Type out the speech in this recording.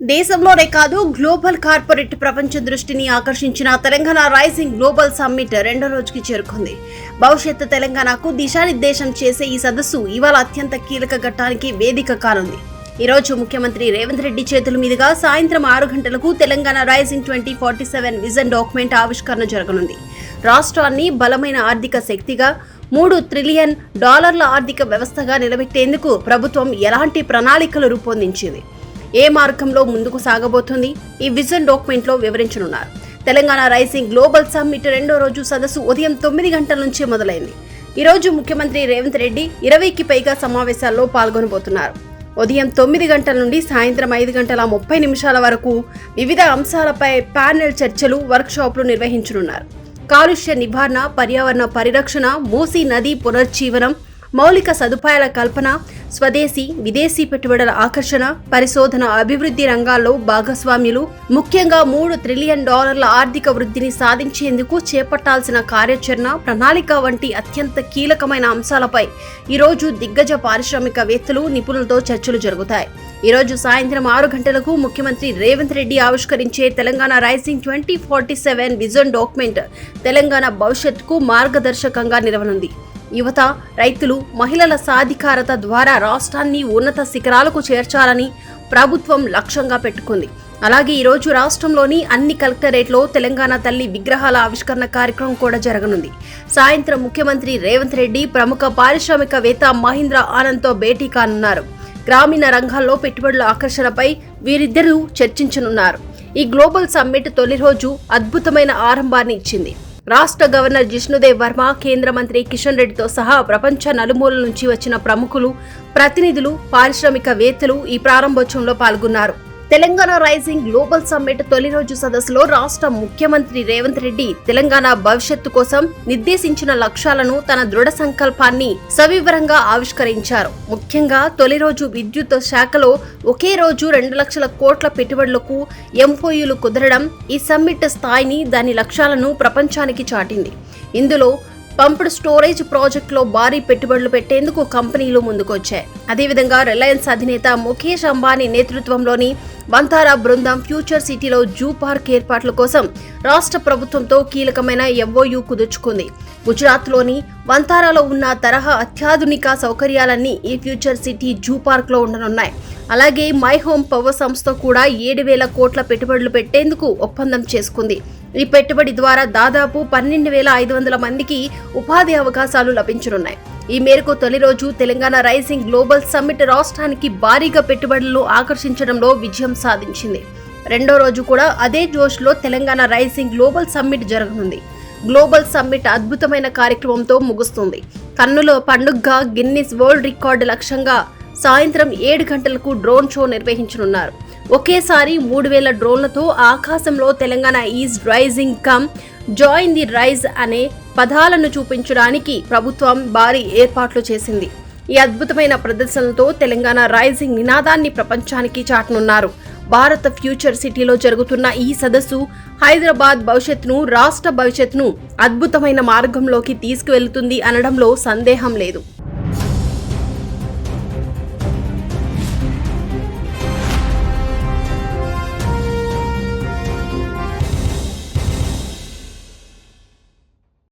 దేశంలోనే కాదు global corporate ప్రపంచ దృష్టిని ఆకర్షించిన తెలంగాణ రైజింగ్ గ్లోబల్ సమ్మిట్ రెండో రోజుకి చేరుకుంది. భవిష్యత్తు తెలంగాణకు దిశానిర్దేశం చేసే ఈ సదస్సు ఇవాళ అత్యంత కీలక ఘట్టానికి వేదిక కానుంది. ఈ రోజు ముఖ్యమంత్రి రేవంత్ రెడ్డి చేతుల మీదుగా సాయంత్రం 6 గంటలకు తెలంగాణ రైజింగ్ 2047 విజన్ డాక్యుమెంట్ ఆవిష్కరణ జరగనుంది. రాష్ట్రాన్ని బలమైన ఆర్థిక శక్తిగా $3 ట్రిలియన్ ఆర్థిక వ్యవస్థగా నిలబెట్టేందుకు ప్రభుత్వం ఎలాంటి ప్రణాళికలు రూపొందించింది, ఏ మార్గంలో ముందుకు సాగబోతుంది, ఈ విజన్ డాక్యుమెంట్ లో వివరించనున్నారు. తెలంగాణ రైజింగ్ గ్లోబల్ సమ్మిట్ రెండో రోజు సదస్సు ఉదయం 9 గంటల నుంచి మొదలైంది. ఈ రోజు ముఖ్యమంత్రి రేవంత్ రెడ్డి 20కి పైగా సమావేశాల్లో పాల్గొనబోతున్నారు. ఉదయం 9 గంటల నుండి సాయంత్రం 5:30 వరకు వివిధ అంశాలపై ప్యానెల్ చర్చలు, వర్క్షాప్లు నిర్వహించనున్నారు. కాలుష్య నివారణ, పర్యావరణ పరిరక్షణ, మూసీ నది పునరుజ్జీవనం, మౌలిక సదుపాయాల కల్పన, స్వదేశీ విదేశీ పెట్టుబడుల ఆకర్షణ, పరిశోధన, అభివృద్ధి రంగాల్లో భాగస్వామ్యులు, ముఖ్యంగా $3 ట్రిలియన్ ఆర్థిక వృద్ధిని సాధించేందుకు చేపట్టాల్సిన కార్యాచరణ ప్రణాళిక వంటి అత్యంత కీలకమైన అంశాలపై ఈరోజు దిగ్గజ పారిశ్రామికవేత్తలు, నిపుణులతో చర్చలు జరుగుతాయి. ఈ రోజు సాయంత్రం 6 గంటలకు ముఖ్యమంత్రి రేవంత్ రెడ్డి ఆవిష్కరించే Telangana rising 2047 vision document Telangana భవిష్యత్తుకు మార్గదర్శకంగా నిలవనుంది. యువత, రైతులు, మహిళల సాధికారత ద్వారా రాష్ట్రాన్ని ఉన్నత శిఖరాలకు చేర్చాలని ప్రభుత్వం లక్ష్యంగా పెట్టుకుంది. అలాగే ఈ రోజు రాష్ట్రంలోని అన్ని కలెక్టరేట్లో తెలంగాణ తల్లి విగ్రహాల ఆవిష్కరణ కార్యక్రమం కూడా జరగనుంది. సాయంత్రం ముఖ్యమంత్రి రేవంత్ రెడ్డి ప్రముఖ పారిశ్రామికవేత్త మహీంద్ర ఆనంద్తో భేటీ కానున్నారు. గ్రామీణ రంగాల్లో పెట్టుబడుల ఆకర్షణపై వీరిద్దరూ చర్చించనున్నారు. ఈ గ్లోబల్ సమ్మిట్ తొలి రోజు అద్భుతమైన ఆరంభాన్ని ఇచ్చింది. రాష్ట్ర గవర్నర్ జిష్ణుదేవ్ వర్మ, కేంద్ర మంత్రి కిషన్ రెడ్డితో సహా ప్రపంచ నలుమూలల నుంచి వచ్చిన ప్రముఖులు, ప్రతినిధులు, పారిశ్రామికవేత్తలు ఈ ప్రారంభోత్సవంలో పాల్గొన్నారు. తెలంగాణ రైజింగ్ గ్లోబల్ సమ్మిట్ తొలి రోజు సదస్సులో రాష్ట్ర ముఖ్యమంత్రి రేవంత్ రెడ్డి తెలంగాణ భవిష్యత్తు కోసం నిర్దేశించిన లక్ష్యాలను, తన దృఢ సంకల్పాన్ని సవివరంగా ఆవిష్కరించారు. ముఖ్యంగా తొలి రోజు విద్యుత్ శాఖలో ఒకే రోజు 2 లక్షల కోట్ల పెట్టుబడులకు ఎంఓయూలు కుదరడం ఈ సమ్మిట్ స్థాయిని, దాని లక్ష్యాలను ప్రపంచానికి చాటింది. ఇందులో పంప్డ్ స్టోరేజ్ ప్రాజెక్టులో భారీ పెట్టుబడులు పెట్టేందుకు కంపెనీలు ముందుకొచ్చాయి. అదేవిధంగా రిలయన్స్ అధినేత ముఖేష్ అంబానీ నేతృత్వంలోని వంతారా బృందం ఫ్యూచర్ సిటీలో జూ పార్క్ ఏర్పాట్ల కోసం రాష్ట్ర ప్రభుత్వంతో కీలకమైన ఎంఓయూ కుదుర్చుకుంది. గుజరాత్లోని వంతారాలో ఉన్న తరహా అత్యాధునిక సౌకర్యాలన్నీ ఈ ఫ్యూచర్ సిటీ జూ పార్క్ లో ఉండనున్నాయి. అలాగే మై హోమ్ పవర్ సంస్థ కూడా 7,000 కోట్ల పెట్టుబడులు పెట్టేందుకు ఒప్పందం చేసుకుంది. ఈ పెట్టుబడి ద్వారా దాదాపు 12,500 మందికి ఉపాధి అవకాశాలు లభించనున్నాయి. ఈ మేరకు తొలి రోజు తెలంగాణ రైజింగ్ గ్లోబల్ సమ్మిట్ రాష్ట్రానికి భారీగా పెట్టుబడులను ఆకర్షించడంలో విజయం సాధించింది. రెండో రోజు కూడా అదే జోష్లో తెలంగాణ రైజింగ్ గ్లోబల్ సమ్మిట్ జరగనుంది. గ్లోబల్ సమ్మిట్ అద్భుతమైన కార్యక్రమంతో ముగుస్తుంది. కన్నుల పండుగగా గిన్నిస్ వరల్డ్ రికార్డు లక్ష్యంగా సాయంత్రం 7 గంటలకు డ్రోన్ షో నిర్వహించనున్నారు. ఒకేసారి 3,000 డ్రోన్లతో ఆకాశంలో Telangana is rising come join the rise అనే పదాలను చూపించడానికి ప్రభుత్వం భారీ ఏర్పాట్లు చేసింది. ఈ అద్భుతమైన ప్రదర్శనలతో తెలంగాణ రైజింగ్ నినాదాన్ని ప్రపంచానికి చాటనున్నారు. భారత ఫ్యూచర్ సిటీలో జరుగుతున్న ఈ సదస్సు హైదరాబాద్ భవిష్యత్తును, రాష్ట్ర భవిష్యత్తును అద్భుతమైన మార్గంలోకి తీసుకువెళ్తుంది అనడంలో సందేహం లేదు.